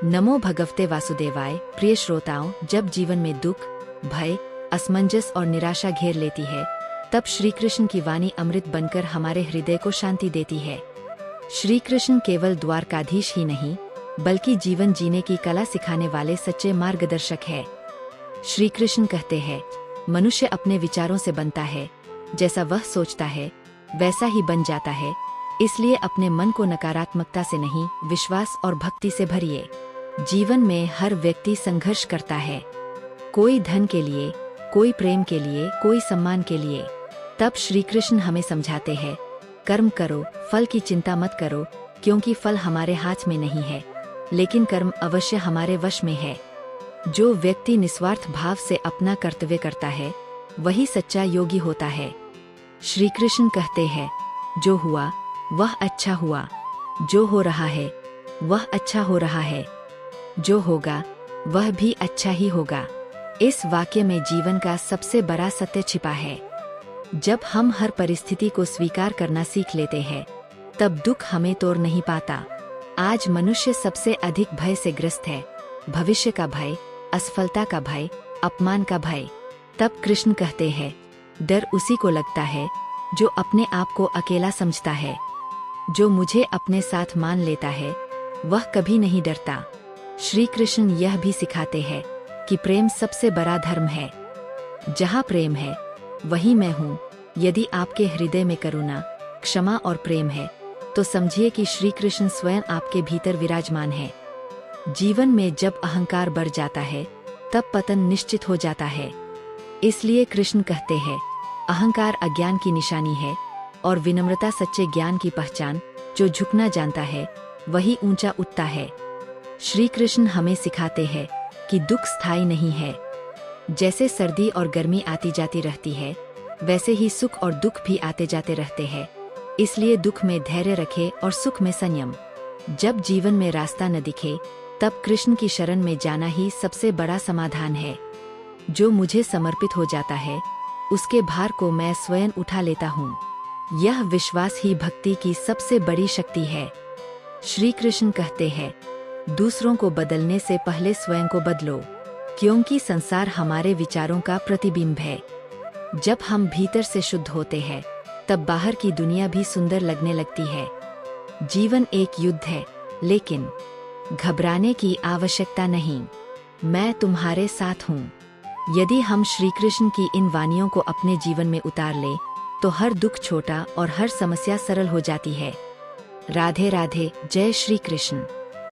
नमो भगवते वासुदेवाय। प्रिय श्रोताओं, जब जीवन में दुख, भय, असमंजस और निराशा घेर लेती है, तब श्री कृष्ण की वाणी अमृत बनकर हमारे हृदय को शांति देती है। श्री कृष्ण केवल द्वारकाधीश ही नहीं, बल्कि जीवन जीने की कला सिखाने वाले सच्चे मार्गदर्शक है। श्री कृष्ण कहते हैं, मनुष्य अपने विचारों से बनता है, जैसा वह सोचता है वैसा ही बन जाता है। इसलिए अपने मन को नकारात्मकता से नहीं, विश्वास और भक्ति से भरिए। जीवन में हर व्यक्ति संघर्ष करता है, कोई धन के लिए, कोई प्रेम के लिए, कोई सम्मान के लिए। तब श्री कृष्ण हमें समझाते हैं, कर्म करो, फल की चिंता मत करो, क्योंकि फल हमारे हाथ में नहीं है, लेकिन कर्म अवश्य हमारे वश में है। जो व्यक्ति निस्वार्थ भाव से अपना कर्तव्य करता है, वही सच्चा योगी होता है। श्री कृष्ण कहते हैं, जो हुआ वह अच्छा हुआ, जो हो रहा है वह अच्छा हो रहा है, जो होगा वह भी अच्छा ही होगा। इस वाक्य में जीवन का सबसे बड़ा सत्य छिपा है। जब हम हर परिस्थिति को स्वीकार करना सीख लेते हैं, तब दुख हमें तोड़ नहीं पाता। आज मनुष्य सबसे अधिक भय से ग्रस्त है, भविष्य का भय, असफलता का भय, अपमान का भय। तब कृष्ण कहते हैं, डर उसी को लगता है जो अपने आप को अकेला समझता है। जो मुझे अपने साथ मान लेता है, वह कभी नहीं डरता। श्री कृष्ण यह भी सिखाते हैं कि प्रेम सबसे बड़ा धर्म है। जहाँ प्रेम है, वही मैं हूँ। यदि आपके हृदय में करुणा, क्षमा और प्रेम है, तो समझिए कि श्री कृष्ण स्वयं आपके भीतर विराजमान है। जीवन में जब अहंकार बढ़ जाता है, तब पतन निश्चित हो जाता है। इसलिए कृष्ण कहते हैं, अहंकार अज्ञान की निशानी है और विनम्रता सच्चे ज्ञान की पहचान। जो झुकना जानता है, वही ऊंचा उठता है। श्री कृष्ण हमें सिखाते हैं कि दुख स्थायी नहीं है। जैसे सर्दी और गर्मी आती जाती रहती है, वैसे ही सुख और दुख भी आते जाते रहते हैं। इसलिए दुख में धैर्य रखें और सुख में संयम। जब जीवन में रास्ता न दिखे, तब कृष्ण की शरण में जाना ही सबसे बड़ा समाधान है। जो मुझे समर्पित हो जाता है, उसके भार को मैं स्वयं उठा लेता हूँ। यह विश्वास ही भक्ति की सबसे बड़ी शक्ति है। श्री कृष्ण कहते हैं, दूसरों को बदलने से पहले स्वयं को बदलो, क्योंकि संसार हमारे विचारों का प्रतिबिंब है। जब हम भीतर से शुद्ध होते हैं, तब बाहर की दुनिया भी सुंदर लगने लगती है। जीवन एक युद्ध है, लेकिन घबराने की आवश्यकता नहीं। मैं तुम्हारे साथ हूँ। यदि हम श्री कृष्ण की इन वाणियों को अपने जीवन में उतार लें, तो हर दुख छोटा और हर समस्या सरल हो जाती है। राधे राधे। जय श्री कृष्ण।